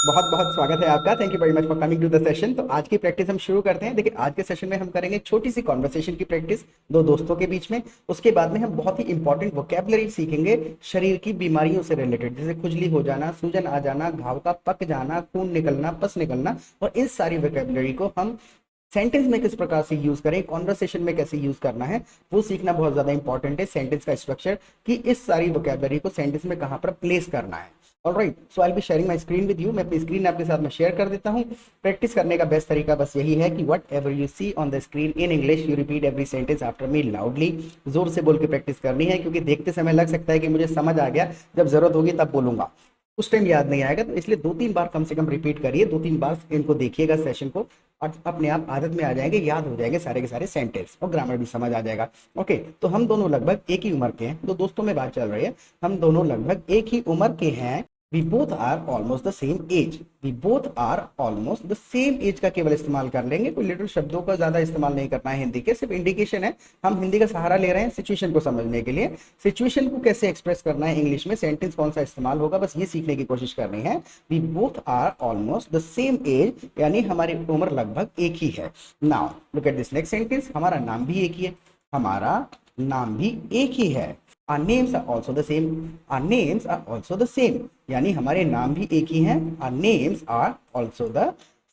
बहुत बहुत स्वागत है आपका। Thank you very much for coming to the session. तो आज की प्रैक्टिस हम शुरू करते हैं। देखिए, आज के सेशन में हम करेंगे छोटी सी कॉन्वर्सेशन की प्रैक्टिस दो दोस्तों के बीच में। उसके बाद में हम बहुत ही इंपॉर्टेंट वोकैबुलरी सीखेंगे शरीर की बीमारियों से रिलेटेड, जैसे खुजली हो जाना, सूजन आ जाना, घाव का पक जाना, खून निकलना, पस निकलना। और इस सारी वोकैबुलरी को हम सेंटेंस में किस प्रकार से यूज करें, कॉन्वर्सेशन में कैसे यूज करना है, वो सीखना बहुत ज्यादा इंपॉर्टेंट है। सेंटेंस का स्ट्रक्चर, कि इस सारी वोकैबुलरी को सेंटेंस में कहां पर प्लेस करना है। Alright, so I be sharing my screen with you. मैं अपनी स्क्रीन आपके साथ में शेयर कर देता हूं। प्रैक्टिस करने का बेस्ट तरीका बस यही है कि whatever you see on the screen in English, you repeat every sentence after me loudly. जोर से बोल के प्रैक्टिस करनी है, क्योंकि देखते समय लग सकता है कि मुझे समझ आ गया, जब जरूरत होगी तब बोलूंगा, उस टाइम याद नहीं आएगा। तो इसलिए दो तीन बार कम से कम रिपीट करिए, दो तीन बार इनको देखिएगा सेशन को, और अपने आप आदत में आ जाएंगे, याद हो जाएंगे सारे के सारे सेंटेंस, और ग्रामर भी समझ आ जाएगा। ओके, तो हम दोनों लगभग एक ही उम्र के हैं। दो दोस्तों में बात चल रही है, हम दोनों लगभग एक ही उम्र के हैं। We both are almost the same age. We both are almost the same age का केवल इस्तेमाल कर लेंगे, कोई लिटिल शब्दों का ज्यादा इस्तेमाल नहीं करना है हिंदी के, सिर्फ इंडिकेशन है। हम हिंदी का सहारा ले रहे हैं सिचुएशन को समझने के लिए। सिचुएशन को कैसे एक्सप्रेस करना है इंग्लिश में, सेंटेंस कौन सा इस्तेमाल होगा, बस ये सीखने की कोशिश करनी है। We both are almost the same age, यानी हमारी उम्र लगभग एक ही है। Now look at this next sentence. हमारा नाम भी एक ही है, हमारा नाम भी एक ही है। Our names are also the same. Our names are also the same. यानी हमारे नाम भी एक ही हैं। Our names are also the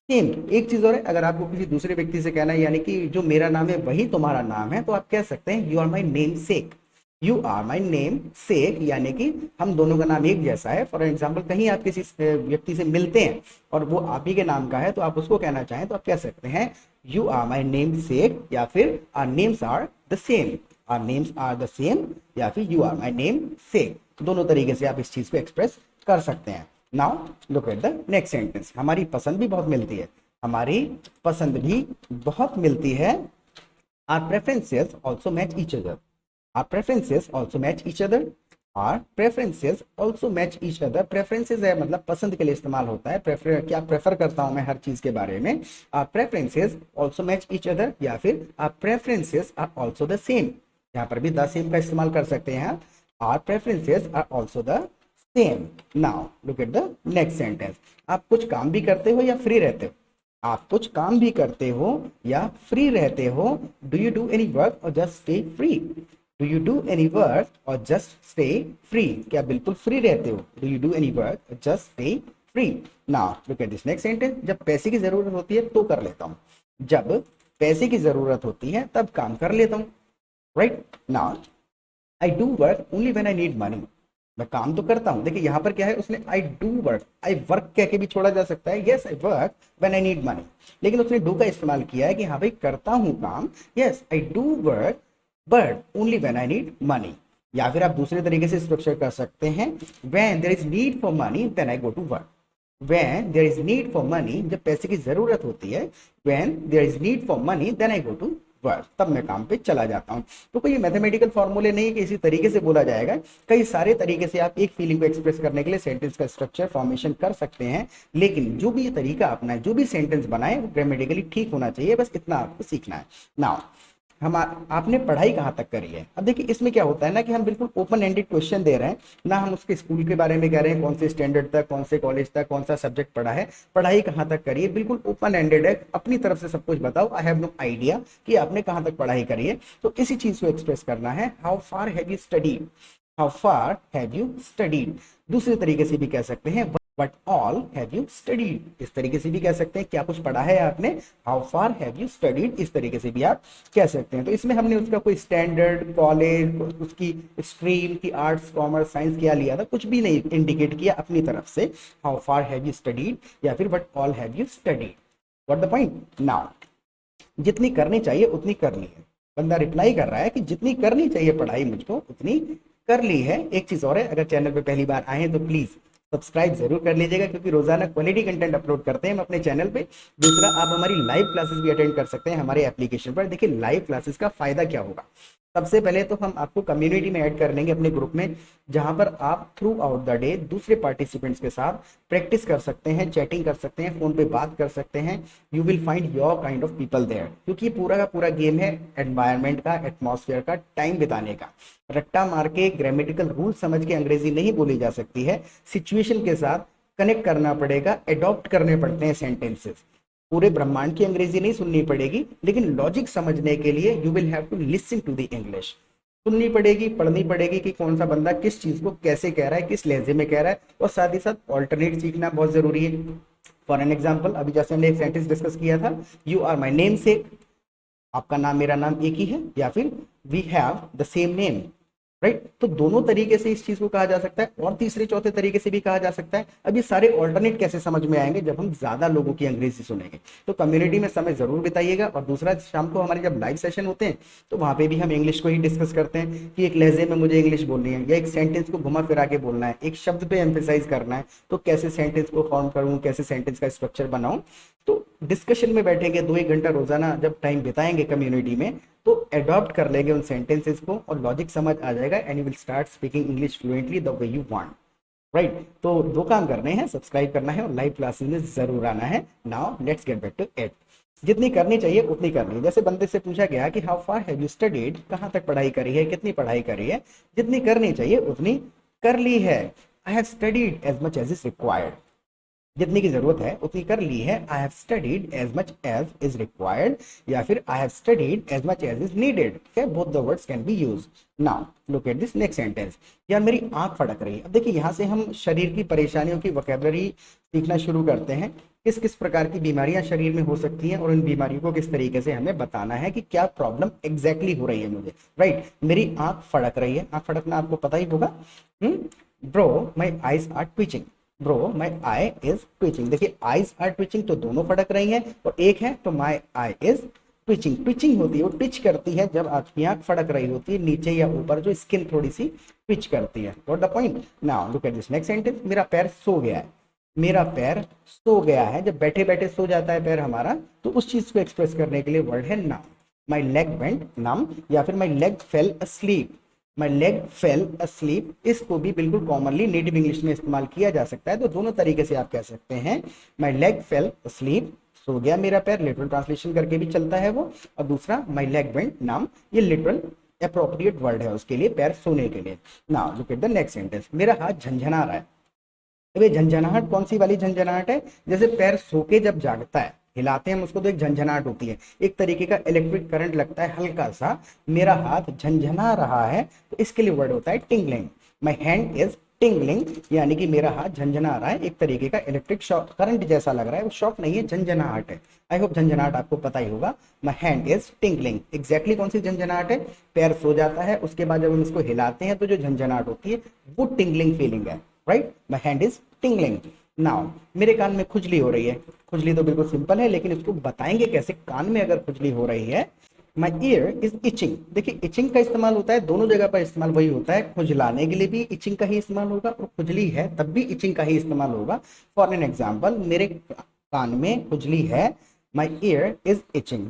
same. एक चीज और है, अगर आपको किसी दूसरे व्यक्ति से कहना है, यानी कि जो मेरा नाम है वही तुम्हारा नाम है, तो आप कह सकते हैं you are my namesake. You are my namesake, यानी कि हम दोनों का नाम एक जैसा है। फॉर एग्जाम्पल, कहीं आप किसी व्यक्ति से मिलते हैं और वो आप ही के नाम का है, तो आप उसको कहना चाहें तो आप कह सकते हैं you are my namesake, या फिर our names are the same. Our names are the same, या फिर you are my name sake। दोनों तरीके से आप इस चीज को एक्सप्रेस कर सकते हैं। Now look at the next sentence. हमारी पसंद भी बहुत मिलती है, हमारी पसंद भी बहुत मिलती है। Our preferences also match each other. Our preferences also match each other. Our preferences also match each other. Preferences है मतलब पसंद के लिए इस्तेमाल होता है। प्रेफर, क्या प्रेफर करता हूं मैं हर चीज के बारे में। Our preferences also match each other, या फिर our preferences are also the same। यहाँ पर भी द सेम का इस्तेमाल कर सकते हैं। Our preferences are also the same. Now look at the next sentence. आप कुछ काम भी करते हो या फ्री रहते हो। आप कुछ काम भी करते हो या फ्री रहते हो। Do you do any work or just stay free. Do you do any work or just stay free, क्या बिल्कुल फ्री रहते हो। Do you do any work or just stay free. Now look at this next sentence. जब पैसे की जरूरत होती है तो कर लेता हूँ। जब पैसे की जरूरत होती है तब काम कर लेता हूँ। Right, now I do work only when I need money. मैं काम तो करता हूं, देखिए यहां पर क्या है, उसने I do work, I work कह के भी छोड़ा जा सकता है। Yes I work when I need money, लेकिन उसने डू का इस्तेमाल किया है कि हाँ भाई करता हूं काम। Yes I do work but only when I need money. या फिर आप दूसरे तरीके से स्ट्रक्चर कर सकते हैं, when there is need for money then I go to work. When there is need for money, जब पैसे की जरूरत होती है, when there is need for money then I go to work, तब मैं काम पे चला जाता हूं। तो कोई मैथमेटिकल फॉर्मूले नहीं है कि इसी तरीके से बोला जाएगा। कई सारे तरीके से आप एक फीलिंग को एक्सप्रेस करने के लिए सेंटेंस का स्ट्रक्चर फॉर्मेशन कर सकते हैं, लेकिन जो भी तरीका अपना है, जो भी सेंटेंस बनाए, वो ग्रामेटिकली ठीक होना चाहिए। बस इतना आपको सीखना है। नाउ हम आपने पढ़ाई कहाँ तक करी है। अब देखिए इसमें क्या होता है ना, कि हम बिल्कुल ओपन एंडेड क्वेश्चन दे रहे हैं ना, हम उसके स्कूल के बारे में कह रहे हैं, कौन से स्टैंडर्ड तक, कौन से कॉलेज तक, कौन सा सब्जेक्ट पढ़ा है, पढ़ाई कहाँ तक करी है। बिल्कुल ओपन एंडेड है, अपनी तरफ से सब कुछ बताओ। आई हैव नो आइडिया कि आपने कहाँ तक पढ़ाई करी है। तो इसी चीज को एक्सप्रेस करना है, how far have you studied. How far have you studied. दूसरे तरीके से भी कह सकते हैं, What all have you studied? इस तरीके से भी कह सकते हैं, क्या कुछ पढ़ा है आपने। How far have you studied? इस तरीके से भी आप कह सकते हैं। तो इसमें हमने उसका कोई स्टैंडर्ड, कॉलेज, उसकी स्ट्रीम की, आर्ट्स, कॉमर्स, साइंस क्या लिया था, कुछ भी नहीं इंडिकेट किया अपनी तरफ से। How far have you studied, या फिर What all have you studied? What the point? Now, जितनी करनी चाहिए उतनी कर ली है। बंदा रिप्लाई कर रहा है कि जितनी करनी चाहिए पढ़ाई मुझको उतनी कर ली है। एक चीज और है, अगर चैनल पे पहली बार आए हैं तो प्लीज सब्सक्राइब जरूर कर लीजिएगा, क्योंकि रोजाना क्वालिटी कंटेंट अपलोड करते हैं हम अपने चैनल पे। दूसरा, आप हमारी लाइव क्लासेस भी अटेंड कर सकते हैं हमारे एप्लीकेशन पर। देखिए लाइव क्लासेस का फायदा क्या होगा। सबसे पहले तो हम आपको कम्युनिटी में ऐड कर लेंगे अपने ग्रुप में, जहां पर आप थ्रू आउट द डे दूसरे पार्टिसिपेंट्स के साथ प्रैक्टिस कर सकते हैं, चैटिंग कर सकते हैं, फोन पे बात कर सकते हैं। You will find your kind of people there, क्योंकि पूरा का पूरा गेम है एनवायरनमेंट का, एटमॉस्फेयर का, टाइम बिताने का। रट्टा मार के ग्रामेटिकल रूल समझ के अंग्रेजी नहीं बोली जा सकती है। सिचुएशन के साथ कनेक्ट करना पड़ेगा, एडॉप्ट करने पड़ते हैं सेंटेंसेस। पूरे ब्रह्मांड की अंग्रेजी नहीं सुननी पड़ेगी, लेकिन लॉजिक समझने के लिए you will have to listen to the English. सुननी पड़ेगी, पढ़नी पड़ेगी कि कौन सा बंदा किस चीज को कैसे कह रहा है, किस लहजे में कह रहा है, और साथ ही साथ ऑल्टरनेट सीखना बहुत जरूरी है। फॉर एन एग्जाम्पल, अभी जैसे हमने एक सेंटेंस डिस्कस किया था, you are my namesake, आपका नाम मेरा नाम एक ही है, या फिर we have the same name, right. तो दोनों तरीके से इस चीज को कहा जा सकता है, और तीसरे चौथे तरीके से भी कहा जा सकता है। अब ये सारे ऑल्टरनेट कैसे समझ में आएंगे, जब हम ज्यादा लोगों की अंग्रेजी सुनेंगे। तो कम्युनिटी में समय जरूर बिताइएगा, और दूसरा, शाम को हमारे जब लाइव सेशन होते हैं तो वहां पे भी हम इंग्लिश को ही डिस्कस करते हैं कि एक लहजे में मुझे इंग्लिश बोलनी है, या एक सेंटेंस को घुमा फिरा के बोलना है, एक शब्द पे एम्फेसाइज करना है, तो कैसे सेंटेंस को फॉर्म करूं, कैसे सेंटेंस का स्ट्रक्चर बनाऊं। तो डिस्कशन में बैठेंगे 2-1 घंटा रोजाना, जब टाइम बिताएंगे कम्युनिटी में, तो अडॉप्ट कर लेंगे उन सेंटेंसेस को, और लॉजिक समझ आ जाएगा, and you will start speaking English fluently the way you want, right. तो 2 काम करने हैं, सब्सक्राइब करना है और लाइव क्लासेस में जरूर आना है। Now let's get back to it. जितनी करनी चाहिए उतनी करनी है। जैसे बंदे से पूछा गया कि how far have you studied, कहाँ तक पढ़ाई करी है, कितनी पढ़ाई करी है, जितनी करनी चाहिए उतनी कर ली है। I have studied as much as is required, जितनी की जरूरत है उतनी कर ली है। I have studied as much as is required, या फिर I have studied as much as is needed. Both the words can be used. Now look at this next sentence. यार मेरी आंख फड़क रही है। अब देखिए, यहाँ से हम शरीर की परेशानियों की वोकैबुलरी सीखना शुरू करते हैं। किस किस प्रकार की बीमारियां शरीर में हो सकती हैं, और इन बीमारियों को किस तरीके से हमें बताना है कि क्या प्रॉब्लम एग्जैक्टली हो रही है मुझे, राइट। मेरी आंख फड़क रही है, आंख फड़कना आपको पता ही होगा। Bro my eyes are twitching, bro my eye is twitching. देखिए, आईज आर ट्विचिंग तो दोनों फड़क रही हैं, और एक है तो my eye is twitching. Twitching होती है, वो ट्विच करती है जब आपकी आंख फड़क रही होती है, नीचे या ऊपर जो स्किन थोड़ी सी ट्विच करती है। What the point. Now look at this next sentence. मेरा पैर सो गया है, मेरा पैर सो गया है। जब बैठे बैठे सो जाता है पैर हमारा, तो उस चीज को एक्सप्रेस करने के लिए वर्ड है नाउ। माई लेग वेंट नम, या फिर my leg fail asleep, my leg fail asleep. इसको भी बिल्कुल कॉमनली नेटिव इंग्लिश में इस्तेमाल किया जा सकता है, तो दोनों तरीके से आप कह सकते हैं। माई लेग फेल अस्लीप, सो गया मेरा पैर, लिटरल ट्रांसलेशन करके भी चलता है वो। और दूसरा माई लेग वेंट नम, ये लिटरल अप्रोप्रिएट वर्ड है उसके लिए, पैर सोने के लिए। Now look at the next sentence. मेरा हाथ झंझना रहा है। अब झंझनाहट कौन सी वाली झंझनाहट है, जैसे पैर सो के जब जागता है, हिलाते हैं हम उसको, तो एक झंझनाहट होती है, एक तरीके का इलेक्ट्रिक करंट लगता है हल्का सा। मेरा हाथ झंझना रहा है, तो इसके लिए वर्ड होता है tingling. My hand is tingling, यानी कि मेरा हाथ झंझना रहा है, एक तरीके का इलेक्ट्रिक शॉक, करंट जैसा लग रहा है। वो शॉक नहीं है, झंझनाहट है। आई होप झंझनाहट आपको पता ही होगा। My hand is tingling, exactly कौन सी झंझनाहट है, पैर सो जाता है, उसके बाद जब हम इसको हिलाते हैं तो जो झंझनाहट होती है वो टिंगलिंग फीलिंग है, right. My hand is tingling. Now मेरे कान में खुजली हो रही है। खुजली तो बिल्कुल सिंपल है, लेकिन इसको बताएंगे कैसे कान में अगर खुजली हो रही है। माई ईयर इज इचिंग। देखिए, इचिंग का इस्तेमाल होता है, दोनों जगह पर इस्तेमाल वही होता है। खुजलाने के लिए भी इचिंग का ही इस्तेमाल होगा, और खुजली है तब भी इचिंग का ही इस्तेमाल होगा। फॉर एन एग्जाम्पल, मेरे कान में खुजली है, माई ईयर इज इचिंग।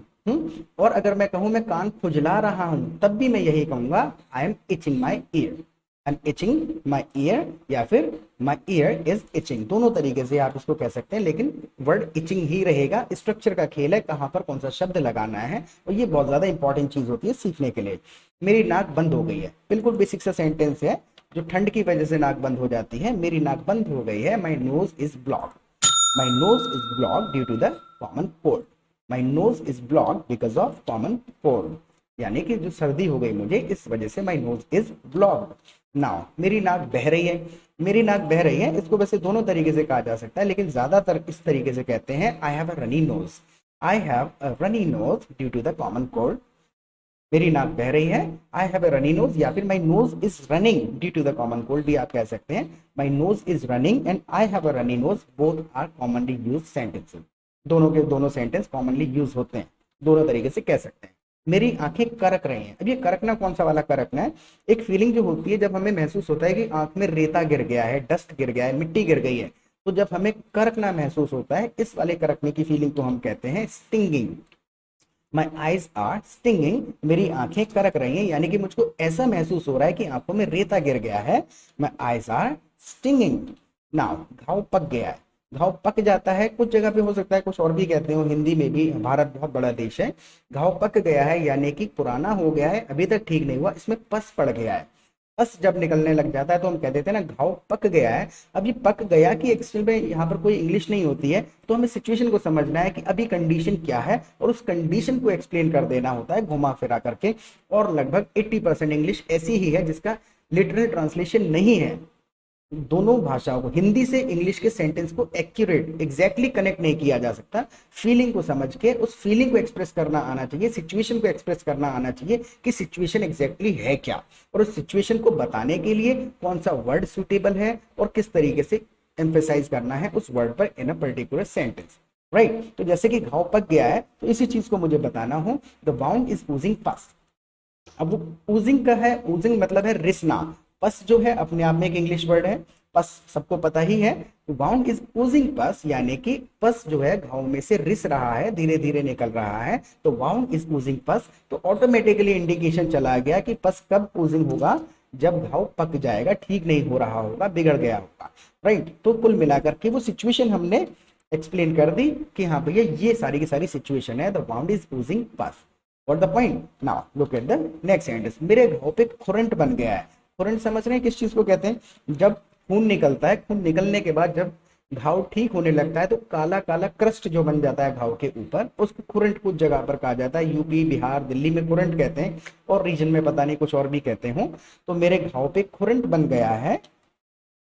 और अगर मैं कहूं मैं कान खुजला रहा हूं, तब भी मैं यही कहूंगा, I am itching my ear, I am itching my ear, या फिर माई ईयर इज इचिंग। दोनों तरीके से आप इसको कह सकते हैं, लेकिन वर्ड इचिंग ही रहेगा। स्ट्रक्चर का खेल है, कहां पर कौन सा शब्द लगाना है, और ये बहुत ज्यादा इंपॉर्टेंट चीज होती है सीखने के लिए। मेरी नाक बंद हो गई है, बिल्कुल बेसिक सा सेंटेंस है, जो ठंड की वजह से नाक बंद हो जाती है। मेरी नाक बंद हो गई है। My nose is block, my nose is block due to the common cold, my nose is block because of common cold, यानी कि जो सर्दी हो गई मुझे, इस वजह से माई नोज इज ब्लॉक्ड। नाउ मेरी नाक बह रही है। मेरी नाक बह रही है, इसको वैसे दोनों तरीके से कहा जा सकता है, लेकिन ज्यादातर इस तरीके से कहते हैं, I have a runny nose, I have a runny nose due to the common cold. मेरी नाक बह रही है, I have a runny nose, या फिर my nose is running due to the common cold भी आप कह सकते हैं। My nose is running and I have a runny nose, both are commonly use sentences. दोनों के दोनों सेंटेंस कॉमनली यूज होते हैं, दोनों तरीके से कह सकते हैं। मेरी आंखें करक रही हैं। अब ये करकना कौन सा वाला करकना है, एक फीलिंग जो होती है जब हमें महसूस होता है कि आंख में रेता गिर गया है, डस्ट गिर गया है, मिट्टी गिर गई है, तो जब हमें करकना महसूस होता है, इस वाले करकने की फीलिंग को हम कहते हैं stinging. My eyes are stinging, मेरी आंखें करक रही हैं, यानी कि मुझको ऐसा महसूस हो रहा है कि आंखों में रेता गिर गया है। My eyes are stinging. Now घाव पक गया है, घाव पक जाता है, कुछ जगह पे हो सकता है कुछ और भी कहते हो, हिंदी में भी, भारत बहुत बड़ा देश है। घाव पक गया है यानी कि पुराना हो गया है, अभी तक ठीक नहीं हुआ, इसमें पस पड़ गया है। पस जब निकलने लग जाता है तो हम कह देते हैं ना घाव पक गया है। अब ये पक गया कि एक्चुअल में यहाँ पर कोई इंग्लिश नहीं होती है, तो हमें सिचुएशन को समझना है कि अभी कंडीशन क्या है और उस कंडीशन को एक्सप्लेन कर देना होता है घुमा फिरा करके। और लगभग 80% इंग्लिश ऐसी ही है जिसका लिटरल ट्रांसलेशन नहीं है। दोनों भाषाओं को, हिंदी से इंग्लिश के सेंटेंस को एक्यूरेट एग्जैक्टली कनेक्ट नहीं किया जा सकता। फीलिंग को समझ के उस फीलिंग को एक्सप्रेस करना आना चाहिए, सिचुएशन को एक्सप्रेस करना आना चाहिए कि सिचुएशन एग्जैक्टली है क्या, और उस सिचुएशन को बताने के लिए कौन सा वर्ड सुटेबल है और किस तरीके से एम्फेसाइज करना है उस वर्ड पर इन अ पर्टिकुलर सेंटेंस, राइट। तो जैसे कि घाव पक गया है, तो इसी चीज को मुझे बताना हो, द वाउंड इज ओजिंग पस। अब वो ओजिंग का है, ओजिंग मतलब है रिसना। पस जो है अपने आप में एक इंग्लिश वर्ड है, पस सबको पता ही है। वाउंड इज ओजिंग पस, यानी कि पस जो है घाव में से रिस रहा है, धीरे धीरे निकल रहा है, तो वाउंड इज ओजिंग पस। तो ऑटोमेटिकली इंडिकेशन चला गया कि पस कब ओजिंग होगा, जब घाव पक जाएगा, ठीक नहीं हो रहा होगा, बिगड़ गया होगा, राइट। तो कुल मिलाकर के वो सिचुएशन हमने एक्सप्लेन कर दी कि हाँ भैया ये सारी की सारी सिचुएशन है, द वाउंड इज ओजिंग पस। What the point? Now look at the next sentence. मेरे घाव पे खुरंट बन गया है। खुरंट समझ रहे हैं किस चीज को कहते हैं? जब खून निकलता है, खून निकलने के बाद जब घाव ठीक होने लगता है तो काला काला क्रस्ट जो बन जाता है घाव के ऊपर, उसको खुरंट कुछ जगह पर कहा जाता है। यूपी, बिहार, दिल्ली में खुरंट कहते हैं, और रीजन में पता नहीं कुछ और भी कहते हो। तो मेरे घाव पे खुरंट बन गया है।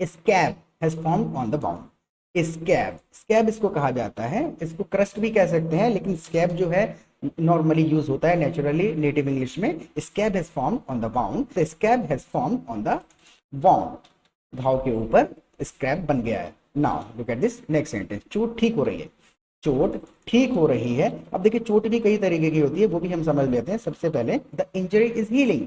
Scab has formed on the bound. Scab, scab इसको कहा जाता है, इसको क्रस्ट भी कह सकते हैं, लेकिन स्कैब जो है नॉर्मली यूज होता है नेचुरली नेटिव इंग्लिश में। Scab has formed on the bound, the scab has formed on the bound. घाव के ऊपर स्क्रैब बन गया है। Now look at this next sentence. चोट ठीक हो रही है, चोट ठीक हो रही है। अब देखिए चोट भी कई तरीके की होती है, वो भी हम समझ लेते हैं। सबसे पहले द इंजरी इज हीलिंग,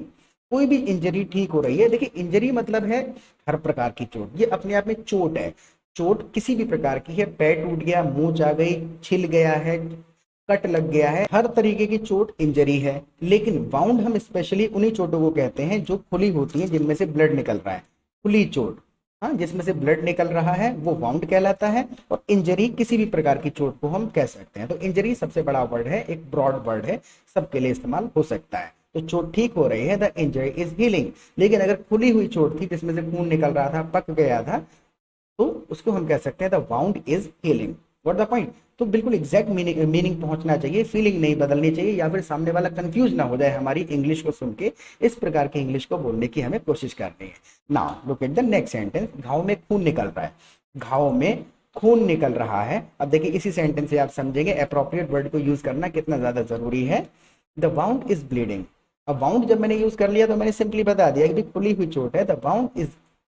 कोई भी इंजरी ठीक हो रही है। देखिए इंजरी मतलब है हर प्रकार की चोट, ये अपने आप में चोट है। चोट किसी भी प्रकार की है, पैर टूट गया, मूंछ आ गई, छिल गया है, कट लग गया है, हर तरीके की चोट इंजरी है। लेकिन वाउंड हम स्पेशली उन्हीं चोटों को कहते हैं जो खुली होती है, जिनमें से ब्लड निकल रहा है। खुली चोट, हाँ, जिसमें से ब्लड निकल रहा है, वो वाउंड कहलाता है। और इंजरी किसी भी प्रकार की चोट को हम कह सकते हैं। तो इंजरी सबसे बड़ा वर्ड है, एक ब्रॉड वर्ड है, सबके लिए इस्तेमाल हो सकता है। तो चोट ठीक हो रही है, द इंजरी इज हीलिंग। लेकिन अगर खुली हुई चोट थी जिसमें से खून निकल रहा था, पक गया था, तो उसको हम कह सकते हैं the wound is healing. What the point? तो बिल्कुल एग्जैक्ट मीनिंग पहुंचना चाहिए, फीलिंग नहीं बदलनी चाहिए, या फिर सामने वाला कंफ्यूज ना हो जाए हमारी इंग्लिश को सुन के। इस प्रकार की इंग्लिश को बोलने की हमें कोशिश करनी है। Now look at the next sentence. घाव में खून निकल रहा है, घाव में खून निकल रहा है। अब देखिए इसी सेंटेंस से आप समझेंगे अप्रोप्रिएट वर्ड को यूज करना कितना ज्यादा जरूरी है। The wound is bleeding. अब वाउंड जब मैंने यूज कर लिया तो मैंने सिंपली बता दिया कि खुली हुई चोट है, द वाउंड इज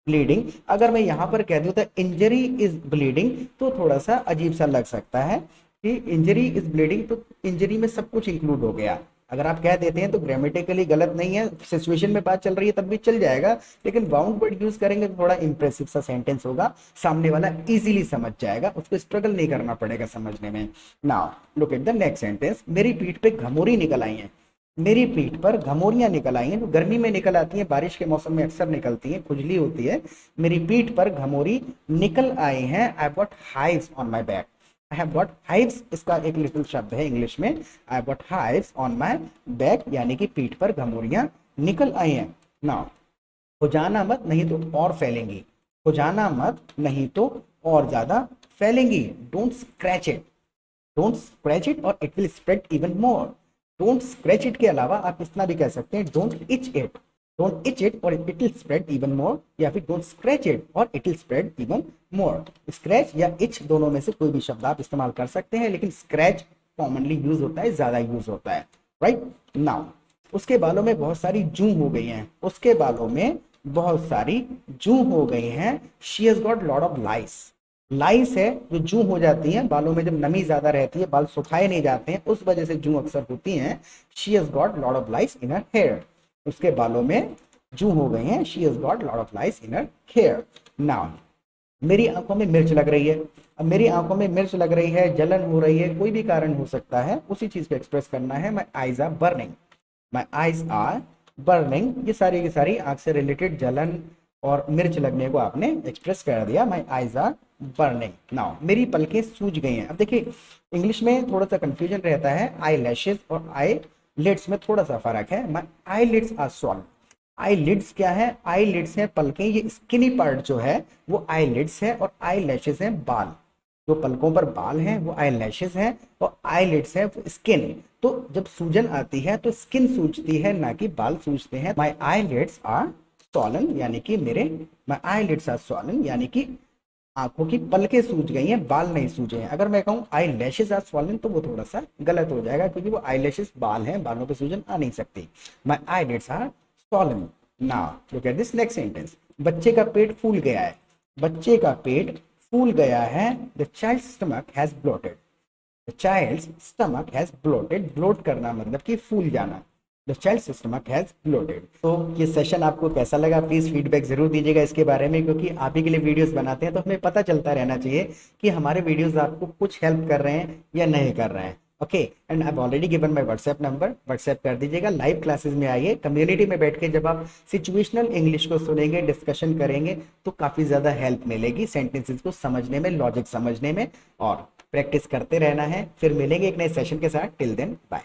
ब्लीडिंग। अगर मैं यहां पर कह दूं तो इंजरी इज ब्लीडिंग, तो थोड़ा सा अजीब सा लग सकता है कि इंजरी इज ब्लीडिंग, तो इंजरी में सब कुछ इंक्लूड हो गया। अगर आप कह देते हैं तो ग्रामेटिकली गलत नहीं है, सिचुएशन में बात चल रही है तब भी चल जाएगा, लेकिन बाउंड वर्ड यूज करेंगे तो थोड़ा इंप्रेसिव सा सेंटेंस होगा, सामने वाला इजीली समझ जाएगा, उसको स्ट्रगल नहीं करना पड़ेगा समझने में। Now look at the next sentence. मेरी पीठ पे घमोरी निकल आई है, मेरी पीठ पर घमोरियां निकल आई हैं। तो गर्मी में निकल आती हैं, बारिश के मौसम में अक्सर निकलती हैं, खुजली होती है। मेरी पीठ पर घमोरी निकल आई हैं। I got hives on my back. I have got hives, इसका एक लिटिल शब्द है इंग्लिश में। I got hives on my back, यानी कि पीठ पर घमोरियां निकल आई हैं। नाउ खुजाना मत, नहीं तो और फैलेंगी। खुजाना मत, नहीं तो और ज्यादा फैलेंगी। Don't scratch it, don't scratch it or it will spread even more. Don't scratch it के अलावा आप इतना भी कह सकते हैं don't itch it, don't itch it or it will spread even more, या फिर don't scratch it or it will spread even more. Scratch या इच दोनों में से कोई भी शब्द आप इस्तेमाल कर सकते हैं, लेकिन स्क्रैच कॉमनली यूज होता है, ज्यादा यूज होता है, राइट। नाउ उसके बालों में बहुत सारी जू हो गई हैं, उसके बालों में बहुत सारी जू हो गई हैं। She has got lot of lice. Lice है जो जू हो जाती हैं बालों में, जब नमी ज्यादा रहती है, बाल सुखाए नहीं जाते हैं, उस वजह से जू अक्सर होती हैं। She has got lot of lice in her hair. उसके बालों में जू हो गए हैं। She has got lot of lice in her hair. Now मेरी आंखों में मिर्च लग रही है। अब मेरी आंखों में मिर्च लग रही है, जलन हो रही है, कोई भी कारण हो सकता है, उसी चीज को एक्सप्रेस करना है। My eyes are burning, my eyes are burning. ये सारी की सारी आंख से रिलेटेड जलन और मिर्च लगने को आपने एक्सप्रेस कर दिया। My eyes are burning. Now मेरी पलकें सूज गई हैं। अब देखिए इंग्लिश में थोड़ा सा कंफ्यूजन रहता है, आई लैशेज और आई लिड्स में थोड़ा सा फर्क है। माई आई लिड्स आर स्वॉल्न, आईलिड्स क्या है? आईलिड्स है पलकें, ये स्किनी पार्ट जो है वो आईलिड्स है, और आई लैशेस है बाल। जो पलकों पर बाल हैं वो आई लैशेस हैं, और आईलिड्स है वो स्किन। तो जब सूजन आती है तो स्किन सूजती है, ना कि बाल सूजते हैं। माई आईलिड्स आर स्वॉलन, यानी कि माई आईलिड्स आर स्वॉलन, यानी कि आंखों की पलकें सूज गई हैं, बाल नहीं सूजे हैं। अगर मैं कहूँ आई लैशेज आर स्वॉलन तो वो थोड़ा सा गलत हो जाएगा, क्योंकि वो आई लैशेज बाल हैं, बालों पे सूजन आ नहीं सकती। My eyelids are swollen. Now look at this next sentence. बच्चे का पेट फूल गया है। बच्चे का पेट फूल गया है। The child stomach has bloated. The child stomach has bloated. Bloat करना मतलब कि फूल जाना। The child stomach has bloated. तो ये सेशन आपको कैसा लगा, प्लीज फीडबैक जरूर दीजिएगा इसके बारे में, क्योंकि आप ही के लिए वीडियोस बनाते हैं तो हमें पता चलता रहना चाहिए कि हमारे वीडियोस आपको कुछ हेल्प कर रहे हैं या नहीं कर रहे हैं। Okay, and I already given my WhatsApp number, WhatsApp कर दीजिएगा। लाइव क्लासेस में आइए, कम्युनिटी में बैठ के जब आप सिचुएशनल इंग्लिश को सुनेंगे, डिस्कशन करेंगे, तो काफ़ी ज़्यादा हेल्प मिलेगी सेंटेंसेस को समझने में, लॉजिक समझने में, और प्रैक्टिस करते रहना है। फिर मिलेंगे एक नए सेशन के साथ। Till then bye.